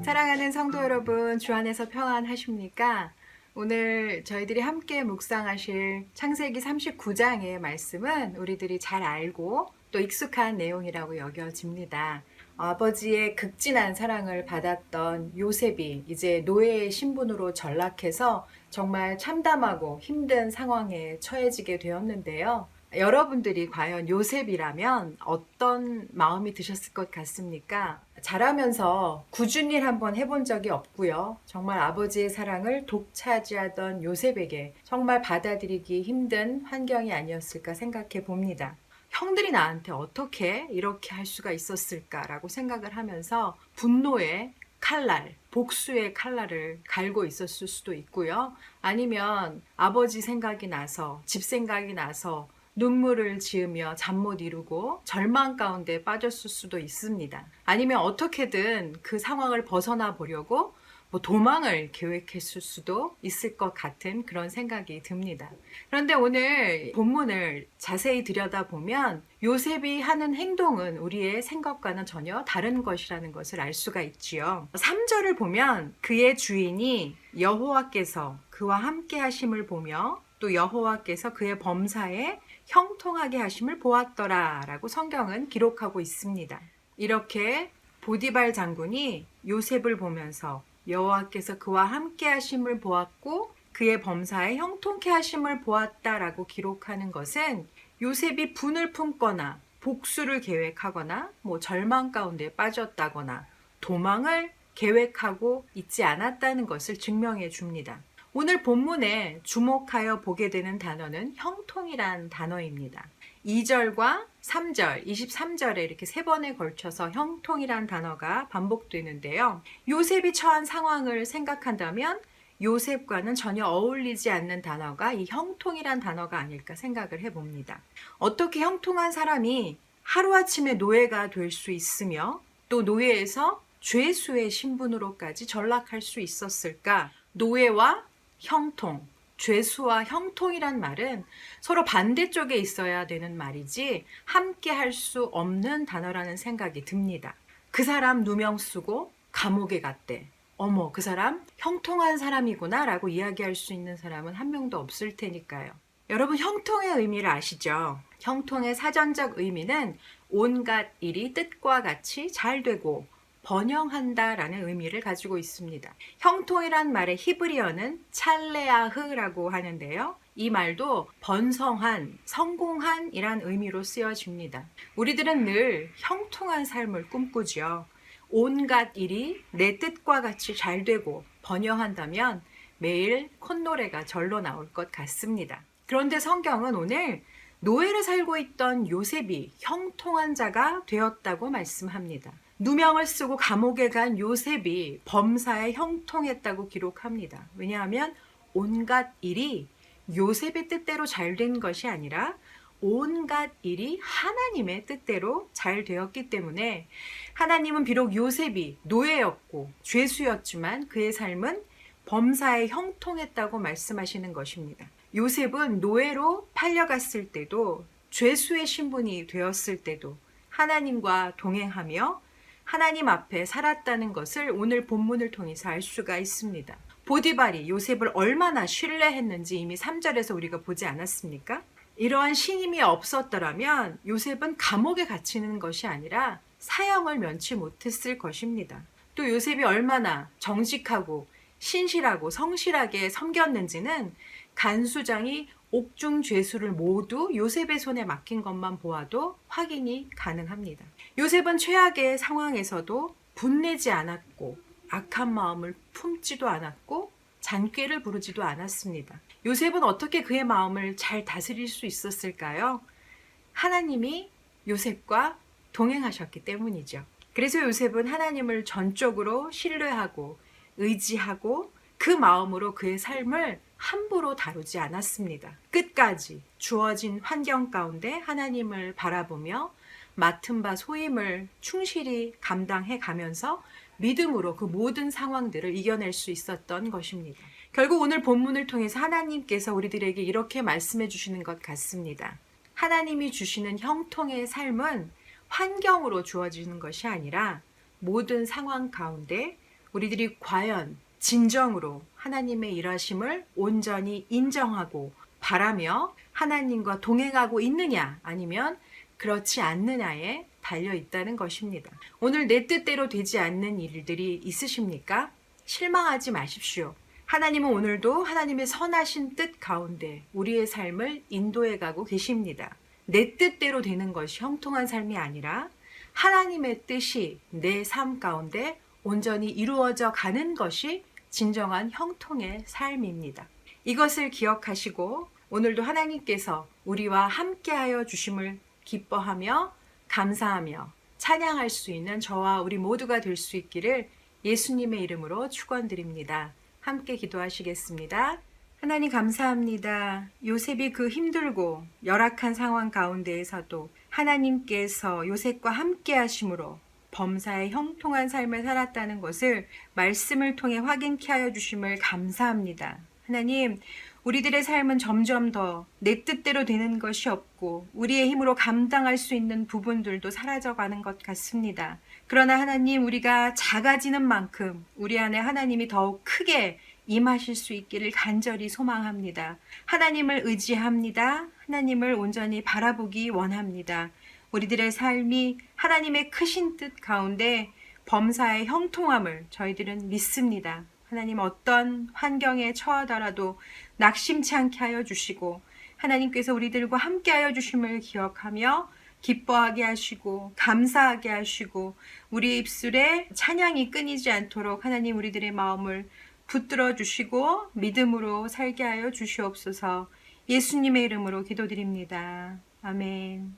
사랑하는 성도 여러분, 주 안에서 평안하십니까? 오늘 저희들이 함께 묵상하실 창세기 39장의 말씀은 우리들이 잘 알고 또 익숙한 내용이라고 여겨집니다. 아버지의 극진한 사랑을 받았던 요셉이 이제 노예의 신분으로 전락해서 정말 참담하고 힘든 상황에 처해지게 되었는데요. 여러분들이 과연 요셉이라면 어떤 마음이 드셨을 것 같습니까? 자라면서 꾸준히 한번 해본 적이 없고요. 정말 아버지의 사랑을 독차지하던 요셉에게 정말 받아들이기 힘든 환경이 아니었을까 생각해 봅니다. 형들이 나한테 어떻게 이렇게 할 수가 있었을까라고 생각을 하면서 분노의 칼날, 복수의 칼날을 갈고 있었을 수도 있고요. 아니면 아버지 생각이 나서, 집 생각이 나서 눈물을 지으며 잠 못 이루고 절망 가운데 빠졌을 수도 있습니다. 아니면 어떻게든 그 상황을 벗어나 보려고 도망을 계획했을 수도 있을 것 같은 그런 생각이 듭니다. 그런데 오늘 본문을 자세히 들여다보면 요셉이 하는 행동은 우리의 생각과는 전혀 다른 것이라는 것을 알 수가 있지요. 3절을 보면 그의 주인이 여호와께서 그와 함께 하심을 보며 또 여호와께서 그의 범사에 형통하게 하심을 보았더라 라고 성경은 기록하고 있습니다. 이렇게 보디발 장군이 요셉을 보면서 여호와께서 그와 함께 하심을 보았고 그의 범사에 형통케 하심을 보았다라고 기록하는 것은 요셉이 분을 품거나 복수를 계획하거나 절망 가운데 빠졌다거나 도망을 계획하고 있지 않았다는 것을 증명해 줍니다. 오늘 본문에 주목하여 보게 되는 단어는 형통이란 단어입니다. 2절과 3절, 23절에 이렇게 세 번에 걸쳐서 형통이란 단어가 반복되는데요. 요셉이 처한 상황을 생각한다면 요셉과는 전혀 어울리지 않는 단어가 이 형통이란 단어가 아닐까 생각을 해봅니다. 어떻게 형통한 사람이 하루아침에 노예가 될 수 있으며 또 노예에서 죄수의 신분으로까지 전락할 수 있었을까? 노예와 형통, 죄수와 형통이란 말은 서로 반대쪽에 있어야 되는 말이지 함께 할 수 없는 단어라는 생각이 듭니다. 그 사람 누명 쓰고 감옥에 갔대. 어머, 그 사람 형통한 사람이구나 라고 이야기할 수 있는 사람은 한 명도 없을 테니까요. 여러분, 형통의 의미를 아시죠? 형통의 사전적 의미는 온갖 일이 뜻과 같이 잘 되고 번영한다라는 의미를 가지고 있습니다. 형통이란 말의 히브리어는 찰레아흐라고 하는데요. 이 말도 번성한, 성공한 이란 의미로 쓰여집니다. 우리들은 늘 형통한 삶을 꿈꾸죠. 온갖 일이 내 뜻과 같이 잘 되고 번영한다면 매일 콧노래가 절로 나올 것 같습니다. 그런데 성경은 오늘 노예를 살고 있던 요셉이 형통한 자가 되었다고 말씀합니다. 누명을 쓰고 감옥에 간 요셉이 범사에 형통했다고 기록합니다. 왜냐하면 온갖 일이 요셉의 뜻대로 잘 된 것이 아니라 온갖 일이 하나님의 뜻대로 잘 되었기 때문에 하나님은 비록 요셉이 노예였고 죄수였지만 그의 삶은 범사에 형통했다고 말씀하시는 것입니다. 요셉은 노예로 팔려갔을 때도 죄수의 신분이 되었을 때도 하나님과 동행하며 하나님 앞에 살았다는 것을 오늘 본문을 통해서 알 수가 있습니다. 보디발이 요셉을 얼마나 신뢰했는지 이미 3절에서 우리가 보지 않았습니까? 이러한 신임이 없었더라면 요셉은 감옥에 갇히는 것이 아니라 사형을 면치 못했을 것입니다. 또 요셉이 얼마나 정직하고 신실하고 성실하게 섬겼는지는 간수장이 옥중 죄수를 모두 요셉의 손에 맡긴 것만 보아도 확인이 가능합니다. 요셉은 최악의 상황에서도 분내지 않았고 악한 마음을 품지도 않았고 잔꾀를 부르지도 않았습니다. 요셉은 어떻게 그의 마음을 잘 다스릴 수 있었을까요? 하나님이 요셉과 동행하셨기 때문이죠. 그래서 요셉은 하나님을 전적으로 신뢰하고 의지하고 그 마음으로 그의 삶을 함부로 다루지 않았습니다. 끝까지 주어진 환경 가운데 하나님을 바라보며 맡은 바 소임을 충실히 감당해 가면서 믿음으로 그 모든 상황들을 이겨낼 수 있었던 것입니다. 결국 오늘 본문을 통해서 하나님께서 우리들에게 이렇게 말씀해 주시는 것 같습니다. 하나님이 주시는 형통의 삶은 환경으로 주어지는 것이 아니라 모든 상황 가운데 우리들이 과연 진정으로 하나님의 일하심을 온전히 인정하고 바라며 하나님과 동행하고 있느냐 아니면 그렇지 않느냐에 달려 있다는 것입니다. 오늘 내 뜻대로 되지 않는 일들이 있으십니까? 실망하지 마십시오. 하나님은 오늘도 하나님의 선하신 뜻 가운데 우리의 삶을 인도해 가고 계십니다. 내 뜻대로 되는 것이 형통한 삶이 아니라 하나님의 뜻이 내 삶 가운데 온전히 이루어져 가는 것이 진정한 형통의 삶입니다. 이것을 기억하시고 오늘도 하나님께서 우리와 함께하여 주심을 기뻐하며 감사하며 찬양할 수 있는 저와 우리 모두가 될 수 있기를 예수님의 이름으로 축원드립니다. 함께 기도하시겠습니다. 하나님 감사합니다. 요셉이 그 힘들고 열악한 상황 가운데에서도 하나님께서 요셉과 함께 하심으로 범사의 형통한 삶을 살았다는 것을 말씀을 통해 확인케 하여 주심을 감사합니다. 하나님, 우리들의 삶은 점점 더 내 뜻대로 되는 것이 없고 우리의 힘으로 감당할 수 있는 부분들도 사라져가는 것 같습니다. 그러나 하나님, 우리가 작아지는 만큼 우리 안에 하나님이 더욱 크게 임하실 수 있기를 간절히 소망합니다. 하나님을 의지합니다. 하나님을 온전히 바라보기 원합니다. 우리들의 삶이 하나님의 크신 뜻 가운데 범사의 형통함을 저희들은 믿습니다. 하나님, 어떤 환경에 처하더라도 낙심치 않게 하여 주시고 하나님께서 우리들과 함께 하여 주심을 기억하며 기뻐하게 하시고 감사하게 하시고 우리 입술에 찬양이 끊이지 않도록 하나님 우리들의 마음을 붙들어 주시고 믿음으로 살게 하여 주시옵소서. 예수님의 이름으로 기도드립니다. 아멘.